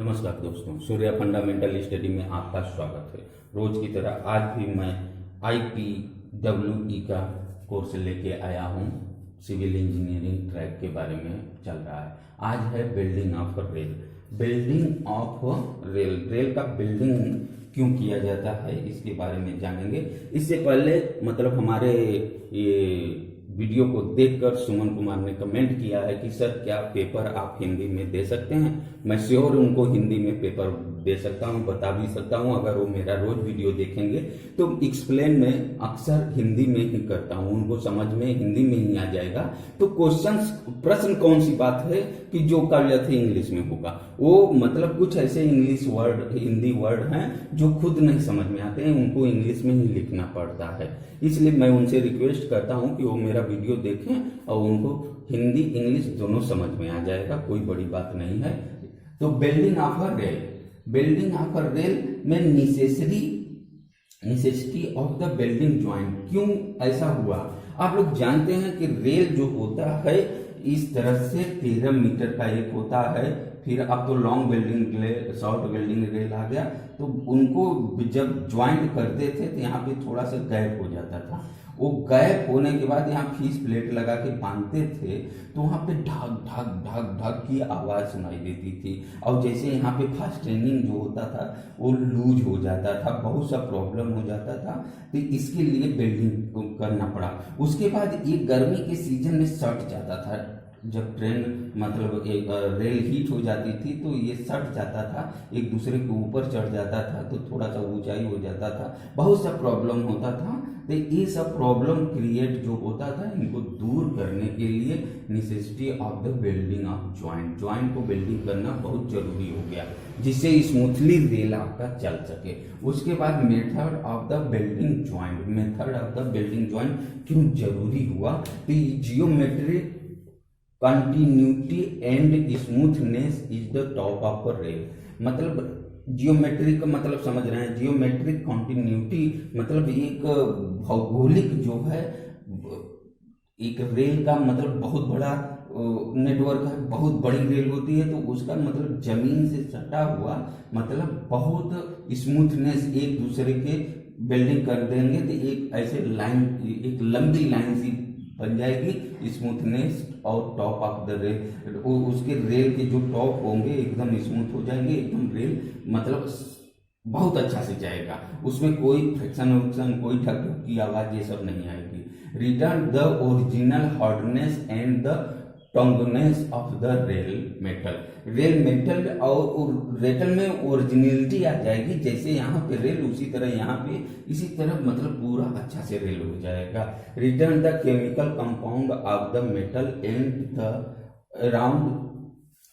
नमस्कार दोस्तों, Surya fundamental study में आपका स्वागत है। रोज की तरह आज भी मैं IPWE का कोर्स लेके आया हूँ। सिविल इंजीनियरिंग ट्रैक के बारे में चल रहा है। आज है building of rail. Building of rail, rail का बिल्डिंग क्यों किया जाता है इसके बारे में जानेंगे। इससे पहले हमारे ये वीडियो को देखकर सुमन कुमार ने कमेंट किया है कि सर क्या पेपर आप हिंदी में दे सकते हैं। मैं श्योर उनको हिंदी में पेपर दे सकता हूं, बता भी सकता हूं। अगर वो मेरा रोज वीडियो देखेंगे तो एक्सप्लेन में अक्सर हिंदी में ही करता हूं, उनको समझ में हिंदी में ही आ जाएगा। तो प्रश्न कौन सी बात है कि जो काव्य थे इंग्लिश में होगा। वो कुछ ऐसे इंग्लिश वर्ड, हिंदी वर्ड हैं जो खुद नहीं समझ में आते हैं, उनको इंग्लिश में ही लिखना पड़ता है। इसलिए मैं उनसे रिक्वेस्ट करता हूं कि वो मेरा वीडियो देखें और उनको हिंदी इंग्लिश दोनों समझ में आ जाएगा, कोई बड़ी बात नहीं है। तो building of a rail, building of a rail में necessity of the building joint. क्यों ऐसा हुआ? आप लोग जानते हैं कि रेल जो होता है इस तरह से 13 मीटर का एक होता है। फिर अब तो long building rail, short building rail आ गया। तो उनको जब ज्वाइंट करते थे तो यहाँ पे थोड़ा सा गैप हो जाता था। वो गैप होने के बाद यहाँ फीस प्लेट लगा के बांधते थे तो वहाँ पे ढक ढक ढक ढक की आवाज सुनाई देती थी। और जैसे यहाँ पे फास्टेनिंग जो होता था वो लूज हो जाता था, बहुत सा प्रॉब्लम हो जाता था। तो इसके लिए बिल्डिंग करना पड़ा। उसके बाद ये गर्मी के सीजन में सट जाता था। जब ट्रेन एक रेल हीट हो जाती थी तो ये सट जाता था, एक दूसरे के ऊपर चढ़ जाता था, तो थोड़ा सा ऊंचाई हो जाता था, बहुत सा प्रॉब्लम होता था। तो ये सब प्रॉब्लम क्रिएट जो होता था, इनको दूर करने के लिए necessity of the building of joint, joint को बिल्डिंग करना बहुत जरूरी हो गया जिससे स्मूथली रेल आपका चल सके। उसके बाद method of the building joint, method of the building joint क्यों जरूरी हुआ? तो geometric continuity and smoothness is the top of a rail. Geometric का समझ रहे हैं। जियोमेट्रिक कंटिन्यूटी एक भौगोलिक जो है एक रेल का बहुत बड़ा नेटवर्क है, बहुत बड़ी रेल होती है। तो उसका जमीन से सटा हुआ बहुत स्मूथनेस, एक दूसरे के बिल्डिंग कर देंगे तो एक ऐसे लाइन, एक लंबी लाइन सी बन जाएगी, स्मूथनेस और टॉप ऑफ द रेल। उसके रेल के जो टॉप होंगे एकदम स्मूथ हो जाएंगे, एकदम रेल बहुत अच्छा से जाएगा। उसमें कोई फ्रिक्शन वक्शन, कोई ठक ठक की आवाज ये सब नहीं आएगी। Return the original hardness and the toughness of the rail metal, rail metal और रेटल में ओरिजिनलिटी आ जाएगी। जैसे यहाँ पे रेल उसी तरह यहाँ पे इसी तरह पूरा अच्छा से रेल हो जाएगा। Return the chemical compound of the metal and the round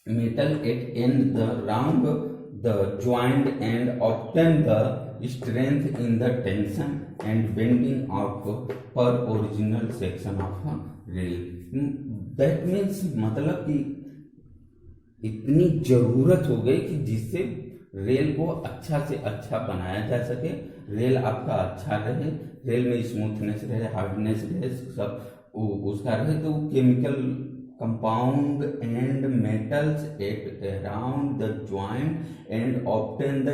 metal at and the round the joint and obtain the strength in the tension and bending of पर original section of rail. That means कि इतनी जरूरत हो गई कि जिससे rail को अच्छा से अच्छा बनाया जा सके, रेल आपका अच्छा रहे, रेल में स्मूथनेस रहे, हार्डनेस रहे, सब उसका रहे। तो chemical compound and metals at around the joint and obtain the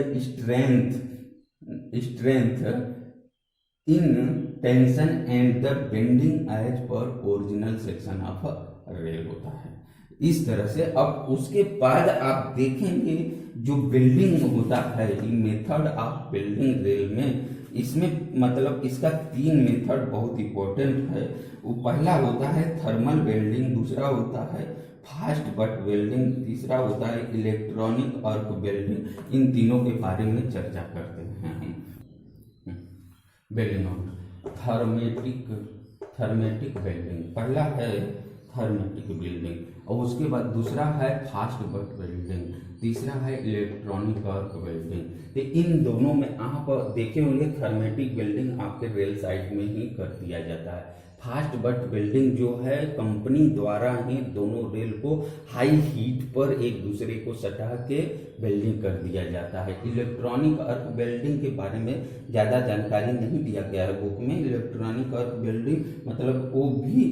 strength in tension and the bending as पर ओरिजिनल सेक्शन ऑफ रेल होता है। इस तरह से अब उसके बाद आप देखेंगे जो बिल्डिंग होता है, मेथड ऑफ बिल्डिंग रेल में, इसमें इसका 3 मेथड बहुत इंपॉर्टेंट है। वो पहला होता है थर्मल वेल्डिंग, दूसरा होता है फास्ट बट वेल्डिंग, तीसरा होता है इलेक्ट्रॉनिक आर्क वेल्डिंग। इन तीनों के बारे में चर्चा करते हैं हम। बिल्डिंग ऑफ थर्मेटिक वेल्डिंग, पहला है थर्मेटिक वेल्डिंग और उसके बाद दूसरा है फास्ट बट वेल्डिंग, तीसरा है इलेक्ट्रॉनिक आर्क वेल्डिंग। तो इन दोनों में आप देखे होंगे थर्मेटिक वेल्डिंग आपके रेल साइड में ही कर दिया जाता है। फास्ट बट वेल्डिंग जो है कंपनी द्वारा ही दोनों रेल को हाई हीट पर एक दूसरे को सटा के वेल्डिंग कर दिया जाता है। इलेक्ट्रॉनिक आर्क वेल्डिंग के बारे में ज़्यादा जानकारी नहीं दिया गया है बुक में। इलेक्ट्रॉनिक आर्क वेल्डिंग वो भी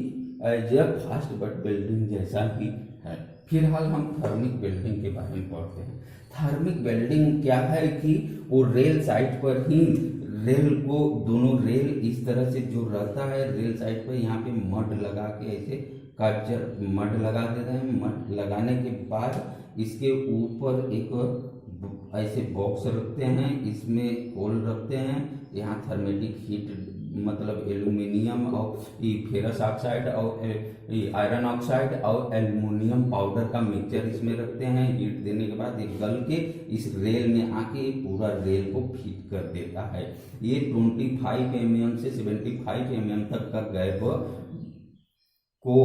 as a fast butt welding जैसा ही है। फिलहाल हम थर्मिक वेल्डिंग के बारे में पढ़ते हैं। थर्मिक वेल्डिंग क्या है कि वो रेल साइड पर ही रेल को, दोनों रेल इस तरह से जो रहता है रेल साइड पर, यहाँ पे मड लगा के ऐसे कैप्चर मड लगा देते हैं। मड लगाने के बाद इसके ऊपर एक ऐसे बॉक्स रखते हैं, इसमें होल रखते हैं, यहाँ थर्मेटिक हीट मतलब एल्यूमिनियम और फेरस ऑक्साइड और आयरन ऑक्साइड और एल्यूमिनियम पाउडर का मिक्सचर इसमें रखते हैं। हीट देने के बाद ये गल के इस रेल में आके पूरा रेल को फिट कर देता है। ये 25 mm से 75 mm तक का गैप को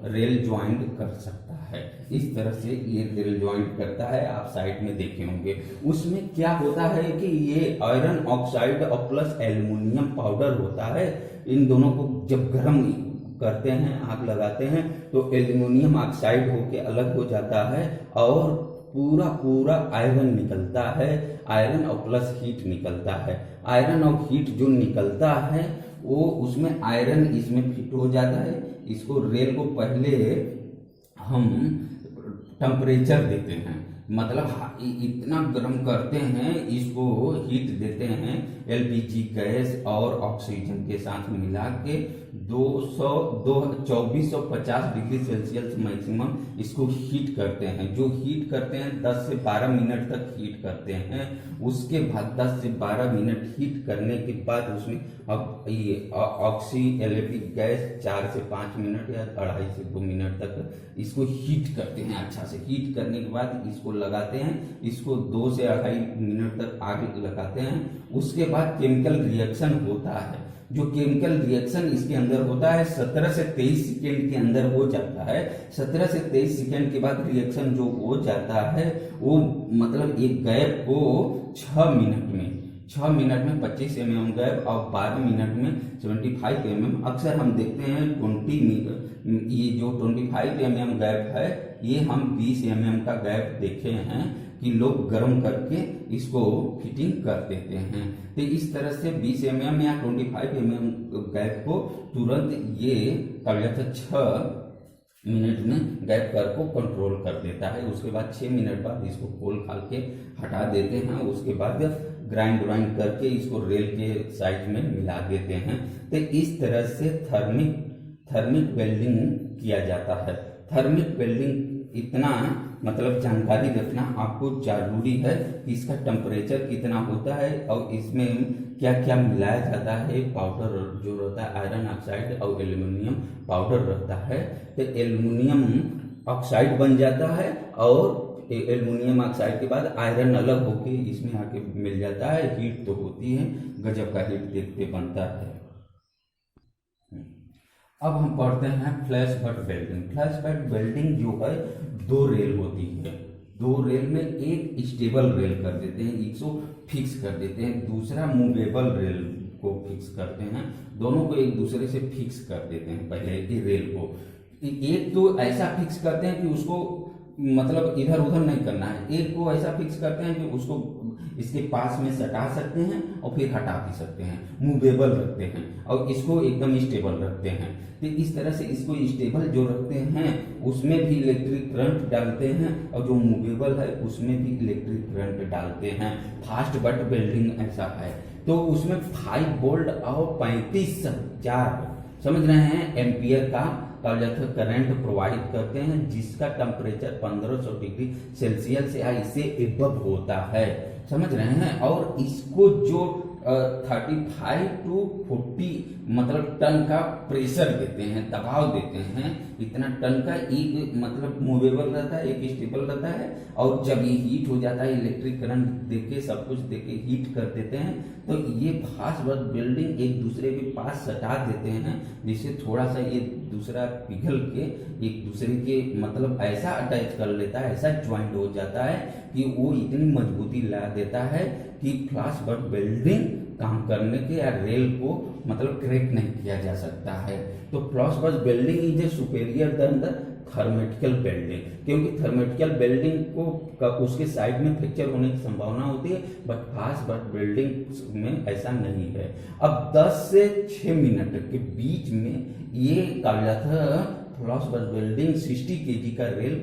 रेल ज्वाइंट कर सकता है। इस तरह से ये रेल ज्वाइंट करता है, आप साइड में देखे होंगे। उसमें क्या होता है कि ये आयरन ऑक्साइड और प्लस एल्युमिनियम पाउडर होता है, इन दोनों को जब गर्म करते हैं, आग लगाते हैं, तो एल्युमिनियम ऑक्साइड होके अलग हो जाता है और पूरा आयरन निकलता है। आयरन और प्लस हीट निकलता है। आयरन और हीट जो निकलता है वो उसमें आयरन इसमें फिट हो जाता है। इसको रेल को पहले हम टेम्परेचर देते हैं, मतलब इतना गर्म करते हैं, इसको हीट देते हैं एलपीजी गैस और ऑक्सीजन के साथ मिला के 2450 डिग्री सेल्सियस मैक्सिमम इसको हीट करते हैं। जो हीट करते हैं 10 से 12 मिनट तक हीट करते हैं। उसके बाद 10 से 12 मिनट हीट करने के बाद उसमें अब ये ऑक्सीएलेटिक गैस 4 से 5 मिनट या 2.5 से 2 मिनट तक इसको हीट करते हैं। अच्छा से हीट करने के बाद इसको लगाते हैं, इसको 2 से 2.5 मिनट तक आग लगाते हैं। उसके बाद केमिकल रिएक्शन होता है। जो केमिकल रिएक्शन इसके अंदर होता है 17 से 23 सेकेंड के अंदर हो जाता है। 17 से 23 सेकेंड के बाद रिएक्शन जो हो जाता है वो मतलब एक गैप को 6 मिनट में 25 mm गैप और 12 मिनट में 75 mm। अक्सर हम देखते हैं 20 ये जो 25 mm गैप है ये हम 20 mm का गैप देखे हैं कि लोग गर्म करके इसको फिटिंग कर देते हैं। तो इस तरह से 20 mm या 25 mm गैप को तुरंत ये 6 मिनट में गैप कर को कंट्रोल कर देता है। उसके बाद 6 मिनट बाद इसको खोल खाल के हटा देते हैं। उसके बाद ग्राइंड करके इसको रेल के साइड में मिला देते हैं। तो इस तरह से थर्मिक वेल्डिंग किया जाता है। थर्मिक वेल्डिंग इतना मतलब जानकारी रखना आपको जरूरी है कि इसका टेम्परेचर कितना होता है और इसमें क्या क्या मिलाया जाता है। पाउडर जो रहता है आयरन ऑक्साइड और एल्युमिनियम पाउडर रहता है, तो एल्युमिनियम ऑक्साइड बन जाता है और एल्युमिनियम ऑक्साइड के बाद आयरन अलग होके इसमें आके मिल जाता है। हीट तो होती है, गजब का हीट देखते बनता है। अब हम पढ़ते हैं flash butt welding. Flash butt welding जो है 2 रेल होती है। 2 रेल में एक स्टेबल रेल कर देते हैं, इसको फिक्स कर देते हैं, दूसरा मूवेबल रेल को फिक्स करते हैं। दोनों को एक दूसरे से फिक्स कर देते हैं। पहले की रेल को एक तो ऐसा फिक्स करते हैं कि उसको मतलब इधर उधर नहीं करना है। एक को ऐसा फिक्स करते हैं कि उसको इसके पास में सटा सकते हैं और फिर हटा भी सकते हैं, मूवेबल रखते हैं, और इसको एकदम स्टेबल रखते हैं। तो इस तरह से इसको स्टेबल जो रखते हैं उसमें भी इलेक्ट्रिक करंट डालते हैं और जो मूवेबल है उसमें भी इलेक्ट्रिक करंट डालते हैं। फास्ट बट वेल्डिंग ऐसा है, तो उसमें 5 वोल्ट और 35,000 समझ रहे हैं एम्पियर का करंट प्रोवाइड करते हैं, जिसका टेम्परेचर 1500 डिग्री सेल्सियस या इससे एबव होता है। समझ रहे हैं। और इसको जो 35 to 40 मतलब टन का प्रेशर देते हैं, दबाव देते हैं। इतना टन का एक मतलब मूवेबल रहता है, एक स्टेबल रहता है। और जब ये हीट हो जाता है इलेक्ट्रिक करंट देके सब कुछ देके हीट कर देते हैं, तो ये फास्ट बट वेल्डिंग एक दूसरे के पास सटा देते हैं, जिससे थोड़ा सा ये दूसरा पिघल के एक दूसरे के मतलब ऐसा अटैच कर लेता है, ऐसा ज्वाइंट हो जाता है कि वो इतनी मजबूती ला देता है कि फ्लैश बट वेल्डिंग काम करने के या रेल को मतलब क्रैक नहीं किया जा सकता है। तो flash butt welding is a superior than the thermatical welding, क्योंकि थर्मेटिकल वेल्डिंग को उसके साइड में फ्रैक्चर होने की संभावना होती है, बट फास्ट बट वेल्डिंग में ऐसा नहीं है। अब 10 से 6 मिनट के बीच में ये फ्लैश बट वेल्डिंग 60 kg का रेल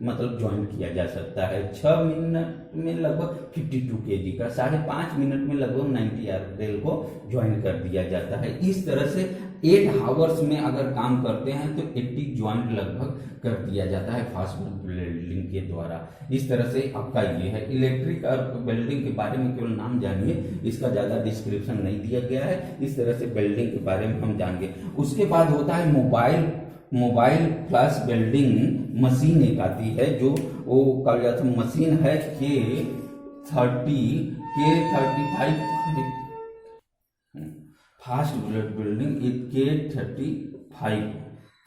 मतलब ज्वाइन किया जा सकता है। 6 मिनट में लगभग 52 kg का, 5.5 मिनट में लगभग 90 रेल को ज्वाइन कर दिया जाता है। इस तरह से 8 आवर्स में अगर काम करते हैं तो 80 ज्वाइंट लगभग कर दिया जाता है फास्ट वेल्डिंग के द्वारा। इस तरह से आपका ये है। इलेक्ट्रिक और वेल्डिंग के बारे में केवल नाम जानिए, इसका ज्यादा डिस्क्रिप्शन नहीं दिया गया है। इस तरह से वेल्डिंग के बारे में हम जानेंगे। उसके बाद होता है मोबाइल फ्लैश वेल्डिंग मशीन एक आती है, जो वो कहा जाता है मशीन है K35 fast welding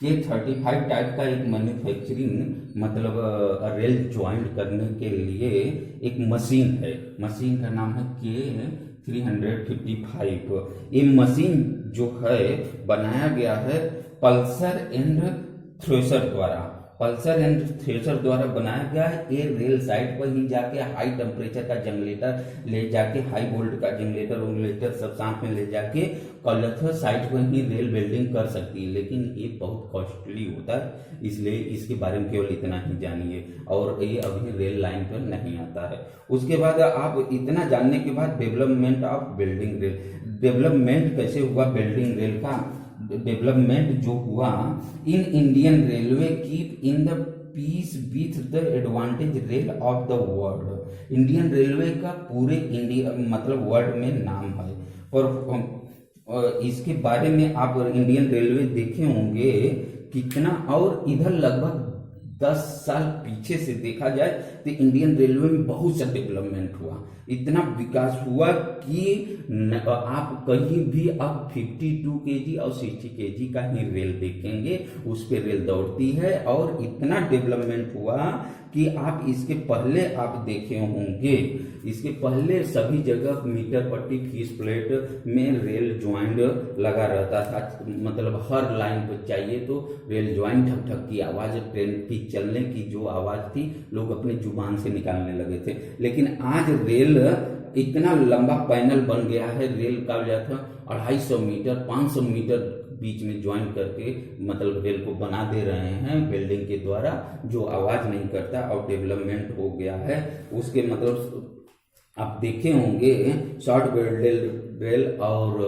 K35 type का एक मैन्युफैक्चरिंग मतलब रेल ज्वाइंट करने के लिए एक मशीन है। मशीन का नाम है K355। ये मशीन जो है बनाया गया है पल्सर एंड थ्रेशर द्वारा बनाया गया है। ये रेल साइड पर ही जाके हाई टेम्परेचर का जनरेटर ले जाके, हाई वोल्ट का जनरेटर सब साथ में ले जाके कलर साइड पर ही रेल वेल्डिंग कर सकती है। लेकिन ये बहुत कॉस्टली होता है, इसलिए इसके बारे में केवल इतना ही जानिए। और ये अभी रेल लाइन पर नहीं आता है। उसके बाद आप इतना जानने के बाद development of building rail, development कैसे हुआ बिल्डिंग रेल का, डेवलपमेंट जो हुआ in Indian railway keep in the peace with the advantage rail of the world. Indian railway का पूरे इंडिया मतलब वर्ल्ड में नाम है। और इसके बारे में आप इंडियन रेलवे देखे होंगे कितना, और इधर लगभग 10 साल पीछे से देखा जाए तो इंडियन रेलवे में बहुत सा डेवलपमेंट हुआ, इतना विकास हुआ कि आप कहीं भी अब 52 kg और 60 kg का ही रेल देखेंगे, उस पे रेल दौड़ती है। और इतना डेवलपमेंट हुआ कि आप इसके पहले आप देखे होंगे, इसके पहले सभी जगह मीटर पट्टी फीस प्लेट में रेल ज्वाइंट लगा रहता था। मतलब हर लाइन पर चाहिए तो रेल ज्वाइंट ठक ठक की आवाज, ट्रेन की चलने की जो आवाज थी लोग अपने जुबान से निकालने लगे थे। लेकिन आज रेल इतना लंबा पैनल बन गया है, रेल का जाता 250 मीटर 500 मीटर बीच में ज्वाइन करके मतलब रेल को बना दे रहे हैं वेल्डिंग के द्वारा, जो आवाज नहीं करता और डेवलपमेंट हो गया है। उसके मतलब आप देखे होंगे शॉर्ट वेल्डेड रेल और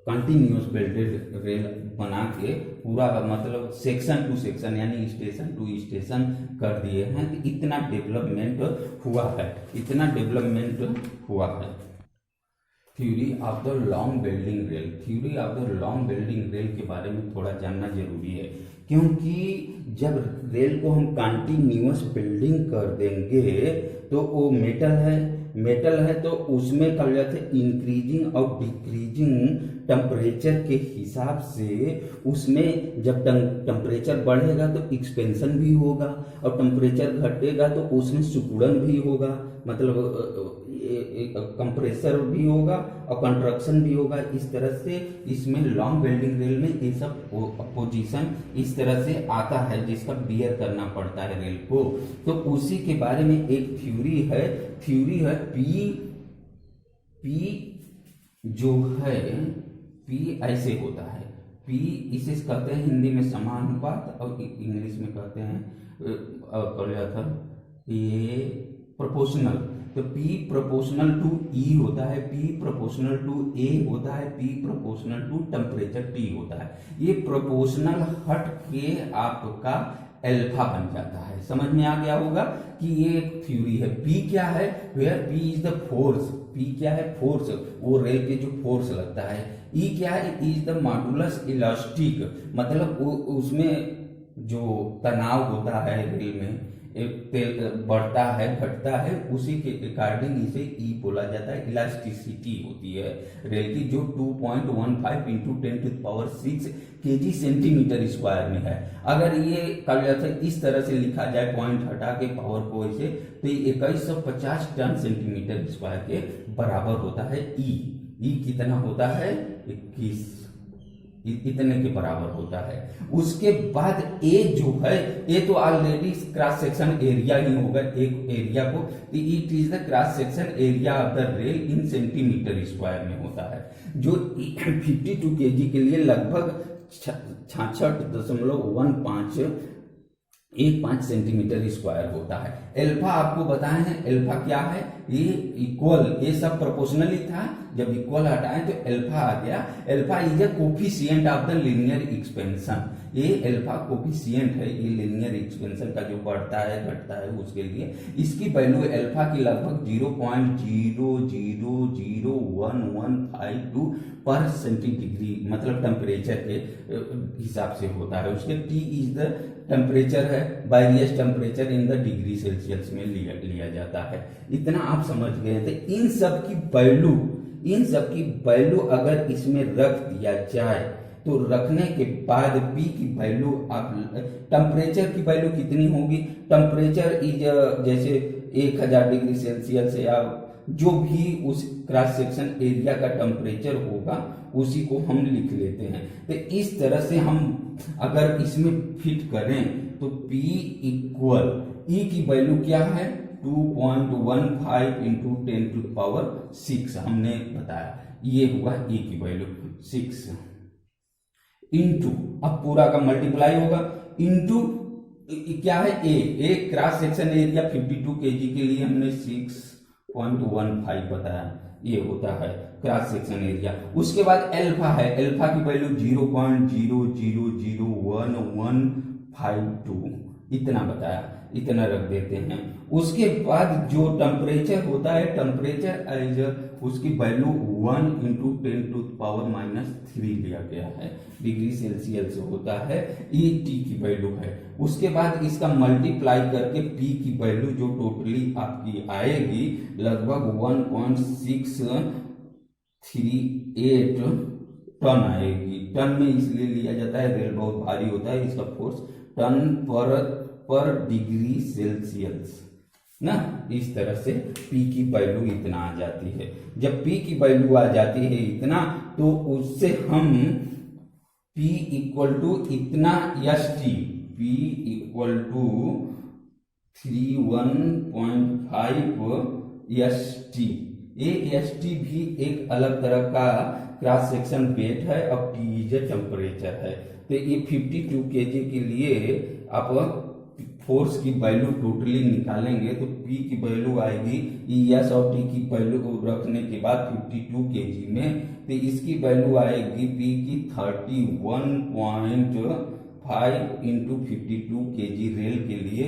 कंटिन्यूअस वेल्डेड रेल बना के पूरा मतलब सेक्शन टू सेक्शन यानी स्टेशन टू स्टेशन कर दिए हैं। तो इतना डेवलपमेंट हुआ है। Theory of the long welding rail, theory of the long welding rail के बारे में थोड़ा जानना जरूरी है, क्योंकि जब रेल को हम कंटिन्यूअस वेल्डिंग कर देंगे तो वो मेटल है तो उसमें क्या जाता है इंक्रीजिंग और डिक्रीजिंग टेम्परेचर के हिसाब से उसमें जब टेम्परेचर बढ़ेगा तो एक्सपेंशन भी होगा और टेम्परेचर घटेगा तो उसमें सिकुड़न भी होगा, मतलब कंप्रेसर भी होगा और कंट्रक्शन भी होगा। इस तरह से इसमें लॉन्ग वेल्डिंग रेल में ये सब पोजीशन इस तरह से आता है जिसका बियर करना पड़ता है रेल को। तो उसी के बारे में एक थ्योरी है पी जो है पी ऐसे होता है। पी इसे कहते हैं हिंदी में समानुपात और इंग्लिश में कहते हैं ये प्रोपोर्शनल। तो P प्रोपोर्शनल टू E होता है, P प्रोपोर्शनल टू A होता है, P proportional to temperature T होता है। ये प्रोपोर्शनल हट के आपका अल्फा बन जाता है। समझ में आ गया होगा कि ये एक थ्योरी है। P क्या है, where P is the force, P क्या है फोर्स, वो रेल के जो फोर्स लगता है। E क्या है, इज द मॉडुलस इलास्टिक, मतलब उसमें जो तनाव होता है रेल में तेल बढ़ता है घटता है, उसी के अकॉर्डिंग इसे ई बोला जाता है। इलास्टिसिटी होती है रेल की जो 2.15 इंटू 10⁶ kg सेंटीमीटर स्क्वायर में है। अगर ये कहा जाता है इस तरह से लिखा जाए पॉइंट हटा के पावर को इसे, तो 2150 टन सेंटीमीटर स्क्वायर के बराबर होता है। ई कितना होता है 21, इतने के बराबर होता है। उसके बाद ए जो है, ए तो ऑलरेडी क्रॉस सेक्शन एरिया ही होगा एक एरिया को, it is the cross section area of the rail in centimetre square में होता है, जो 52 kg के लिए लगभग 66.15 एक 5 सेंटीमीटर स्क्वायर होता है। अल्फा आपको बताए हैं, अल्फा क्या है, ये इक्वल, ये सब प्रोपोर्शनली था, जब इक्वल हटाएं तो अल्फा आ गया। Alpha is a coefficient of the linear expansion, ये अल्फा कोफिशिएंट है, ये लीनियर एक्सपेंशन का जो बढ़ता है घटता है उसके लिए। इसकी वैल्यू अल्फा की लगभग 0.0001152 पर सेंटीडिग्री मतलब टेम्परेचर के हिसाब से होता है। उसके टी इज द टेम्परेचर है, बायरियस temperature in the degree Celsius में लिया जाता है। इतना आप समझ गए थे। इन सब की वैल्यू अगर इसमें रख दिया जाए तो रखने के बाद P की वैल्यू आप टेम्परेचर की वैल्यू कितनी होगी, टेम्परेचर इज जैसे 1000 डिग्री सेल्सियस या जो भी उस क्रॉस सेक्शन एरिया का टेम्परेचर होगा उसी को हम लिख लेते हैं। तो इस तरह से हम अगर इसमें फिट करें तो P इक्वल E की वैल्यू क्या है 2.15 इंटू 10⁻6 हमने बताया, ये हुआ E की वैल्यू 6 इंटू, अब पूरा का मल्टीप्लाई होगा इंटू क्या है ए क्रॉस सेक्शन एरिया 52 kg के लिए हमने 6.15 बताया, ये होता है क्रॉस सेक्शन एरिया। उसके बाद अल्फा है, अल्फा की वैल्यू 0.000152 इतना बताया, इतना रख देते हैं। उसके बाद जो टेम्परेचर होता है, टेम्परेचर एज उसकी वैल्यू 1 इंटू 10⁻³ लिया गया है, डिग्री सेल्सियस होता है, ये टी की वैल्यू है। उसके बाद इसका मल्टीप्लाई करके पी की वैल्यू जो टोटली आपकी आएगी लगभग 1.638 टन आएगी। टन में इसलिए लिया जाता है, रेल बहुत भारी होता है, इसका फोर्स टन पर डिग्री सेल्सियस ना। इस तरह से P की वैल्यू इतना आ जाती है। जब P की वैल्यू आ जाती है इतना तो उससे हम P इक्वल टू इतना ST, P equal to 31.5 ST। ये ST भी एक अलग तरह का क्रॉस सेक्शन वेट है और T इज टेम्परेचर है। तो ये 52 kg के लिए आप फोर्स की वैल्यू टोटली निकालेंगे तो P की वैल्यू आएगी ES और T की वैल्यू को रखने के बाद 52 kg में, तो इसकी वैल्यू आएगी P की 31.5 इंटू 52 kg रेल के लिए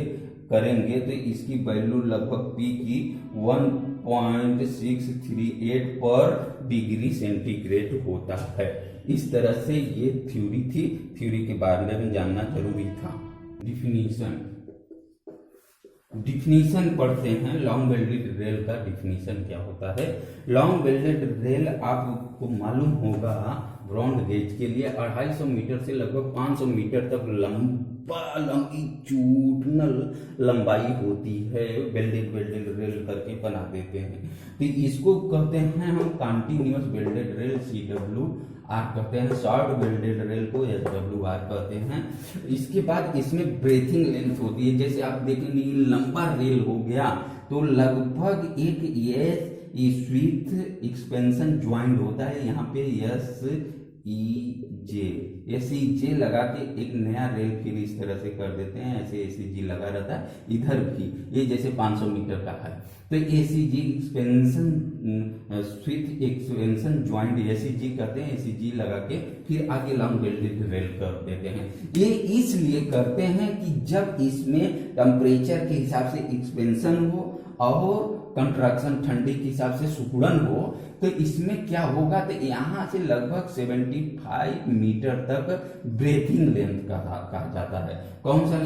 करेंगे तो इसकी वैल्यू लगभग P की 1.638 पर डिग्री सेंटीग्रेड होता है। इस तरह से ये थ्योरी थी, थ्योरी के बारे में जानना जरूरी था। डिफिनीशन पढ़ते हैं। लॉन्ग वेल्डेड रेल का डिफिनीशन क्या होता है। लॉन्ग वेल्डेड रेल आपको मालूम होगा ब्रॉड गेज के लिए 250 मीटर से लगभग 500 मीटर तक लंबी चूटनल लंबाई होती है। वेल्डेड रेल करके बना देते हैं तो इसको कहते हैं हम कंटिन्यूअस वेल्डेड रेल CWR कहते हैं। शॉर्ट वेल्डेड रेल को SWR कहते हैं। इसके बाद इसमें ब्रेथिंग लेंथ होती है। जैसे आप देखेंगे लंबा रेल हो गया तो लगभग एक स्विथ एक्सपेंशन ज्वाइंट होता है, यहाँ पे SEJ लगा के एक नया रेल फिर इस तरह से कर देते हैं। ऐसे SEG लगा रहता है इधर भी, ये जैसे 500 मीटर का है तो SEG एक्सपेंशन स्विथ एक्सपेंशन ज्वाइंट SEG करते हैं। SEG लगा के फिर आगे लॉन्ग वेल्डेड रेल कर देते हैं। ये इसलिए करते हैं कि जब इसमें टेम्परेचर के हिसाब से एक्सपेंशन हो और कंट्रैक्शन ठंडी के हिसाब से सिकुड़न हो तो इसमें क्या होगा तो यहाँ से लगभग 75 मीटर तक ब्रेथिंग लेंथ कहा जाता है। कौन सा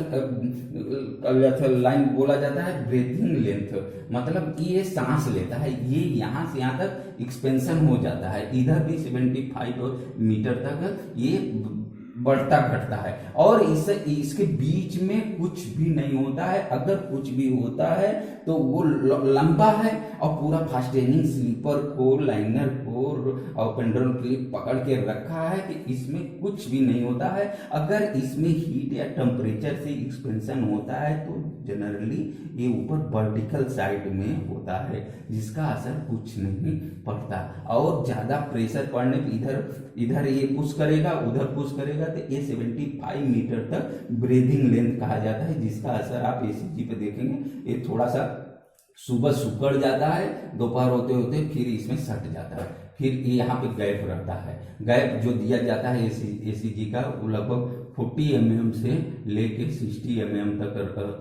लाइन बोला जाता है, ब्रेथिंग लेंथ, मतलब कि ये सांस लेता है, ये यहाँ से यहाँ तक एक्सपेंशन हो जाता है। इधर भी 75 मीटर तक ये बढ़ता घटता है और इसके बीच में कुछ भी नहीं होता है। अगर कुछ भी होता है तो वो लंबा है और पूरा फास्टेनिंग स्लीपर को, लाइनर को और कंट्रोल क्लिप पकड़ के रखा है कि इसमें कुछ भी नहीं होता है। अगर इसमें हीट या टेम्परेचर से एक्सपेंशन होता है तो जनरली ये ऊपर वर्टिकल साइड में होता है, जिसका असर कुछ नहीं पड़ता। और ज्यादा प्रेशर पड़ने पे इधर ये पुश करेगा, उधर पुश करेगा, तो ये 75 मीटर तक ब्रीदिंग लेंथ कहा जाता है, जिसका असर आप एसीजी पे देखेंगे। ये थोड़ा सा सुबह सुकड़ जाता है, दोपहर होते होते फिर इसमें सट जाता है, फिर यहाँ पे गैप रहता है। गैप जो दिया जाता है एसीजी का वो लगभग 40 mm से लेके 60 mm तक,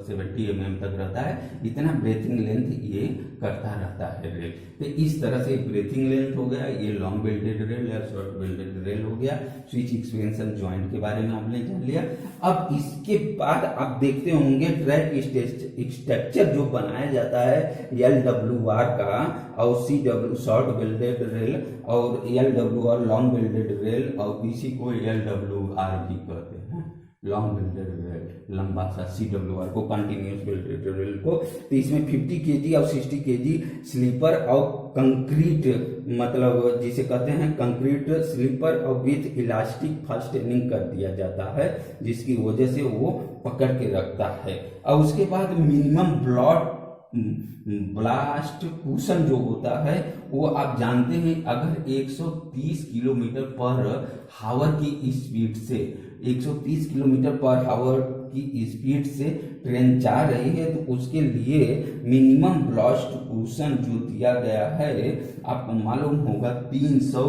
70 mm तक रहता है। इतना ब्रीथिंग लेंथ ये करता रहता है रेल। तो इस तरह से ब्रीथिंग लेंथ हो गया, ये लॉन्ग बेल्टेड रेल या शॉर्ट बेल्टेड रेल हो गया। स्विच एक्सपेंशन जॉइंट के बारे में आपने जान लिया। अब इसके बाद आप देखते होंगे ट्रैक स्ट्रक्चर जो बनाया जाता है LWR का और CW शॉर्ट बेल्टेड रेल और LWR लॉन्ग बेल्टेड रेल, और इसी को LWR भी कहते हैं, लॉन्ग बेल्टेड रेल, लंबा सा CWR को, कंटिन्यूस बेल्टेड रेल को। तो इसमें 50 kg और 60 kg स्लीपर और कंक्रीट, मतलब जिसे कहते हैं कंक्रीट स्लीपर और विथ इलास्टिक फास्टेनिंग कर दिया जाता है, जिसकी वजह से वो पकड़ के रखता है। और उसके बाद मिनिमम ब्लास्ट कुशन जो होता है वो आप जानते हैं, अगर 130 किलोमीटर पर हावर की स्पीड से 130 किलोमीटर पर हावर की स्पीड से ट्रेन जा रही है तो उसके लिए मिनिमम ब्लास्ट कुशन जो दिया गया है, आपको मालूम होगा 300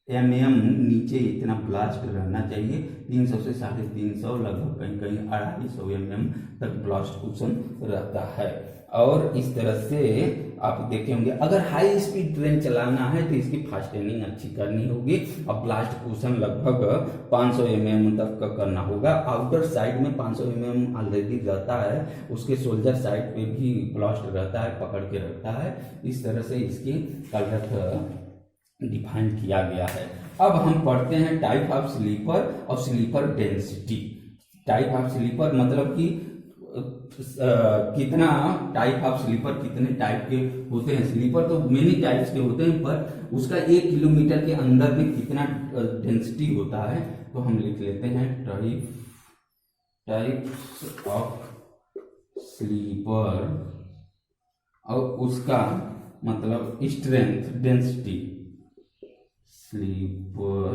mm नीचे इतना ब्लास्ट रहना चाहिए। 300 से 350, लगभग कहीं कहीं 250 mm तक ब्लास्ट कुशन रहता है। और इस तरह से आप देखे होंगे, अगर हाई स्पीड ट्रेन चलाना है तो इसकी फास्टेनिंग अच्छी करनी होगी और ब्लास्ट कुशन लगभग 500 mm तक का करना होगा। आउटर साइड में 500 mm ऑलरेडी रहता है, उसके शोल्डर साइड पे भी ब्लास्ट रहता है, पकड़ के रखता है। इस तरह से इसकी कलर डिफाइन किया गया है। अब हम पढ़ते हैं टाइप ऑफ स्लीपर और sleeper density. Type of sleeper मतलब कि कितना टाइप ऑफ स्लीपर, कितने टाइप के होते हैं। स्लीपर तो मेनी टाइप्स के होते हैं, पर उसका 1 किलोमीटर के अंदर में कितना डेंसिटी होता है, तो हम लिख लेते हैं टाइप्स ऑफ स्लीपर और उसका मतलब strength density, sleeper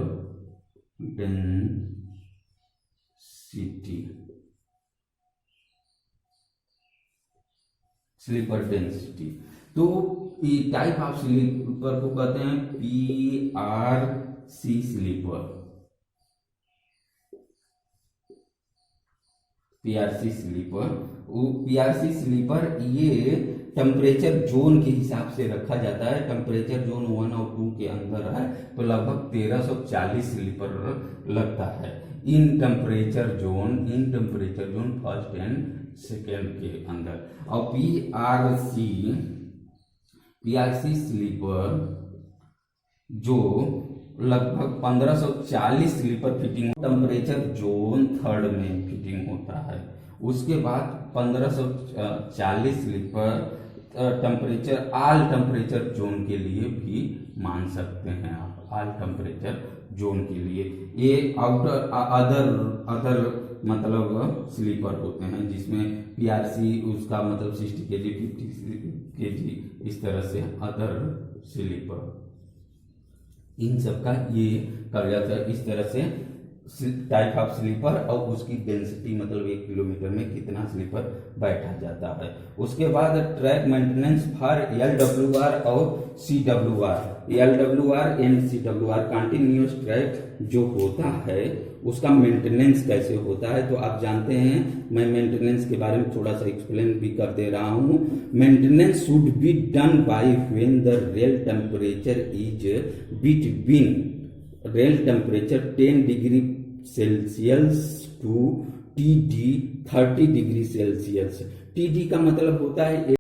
density. Sleeper density तो टाइप ऑफ स्लीपर को कहते हैं PRC स्लीपर। PRC स्लीपर ये टेम्परेचर जोन के हिसाब से रखा जाता है। टेम्परेचर जोन 1 और 2 के अंदर है तो लगभग 1340 स्लीपर लगता है। In temperature zone first and second के अंदर। और PRC स्लीपर जो लगभग 1540 sleeper fitting temperature zone 3rd में फिटिंग होता है। उसके बाद 1540 sleeper temperature all temperature zone के लिए भी मान सकते हैं आप, ऑल टेम्परेचर जोन के लिए। ये आउटर अदर मतलब स्लीपर होते हैं, जिसमें PRC उसका मतलब 60 kg 50 kg इस तरह से अदर स्लीपर, इन सब का ये कर जाता है। इस तरह से टाइप ऑफ स्लीपर और उसकी डेंसिटी मतलब 1 किलोमीटर में कितना स्लीपर बैठा जाता है। उसके बाद ट्रैक मेंटेनेंस फॉर LWR और CWR। LWR and CWR continuous track जो होता है उसका मेंटेनेंस कैसे होता है, तो आप जानते हैं, मैं मेंटेनेंस के बारे में थोड़ा सा एक्सप्लेन भी कर दे रहा हूं। Maintenance should be done by when the rail temperature is between rail temperature 10 degree Celsius to TD 30 degree Celsius. TD का मतलब होता है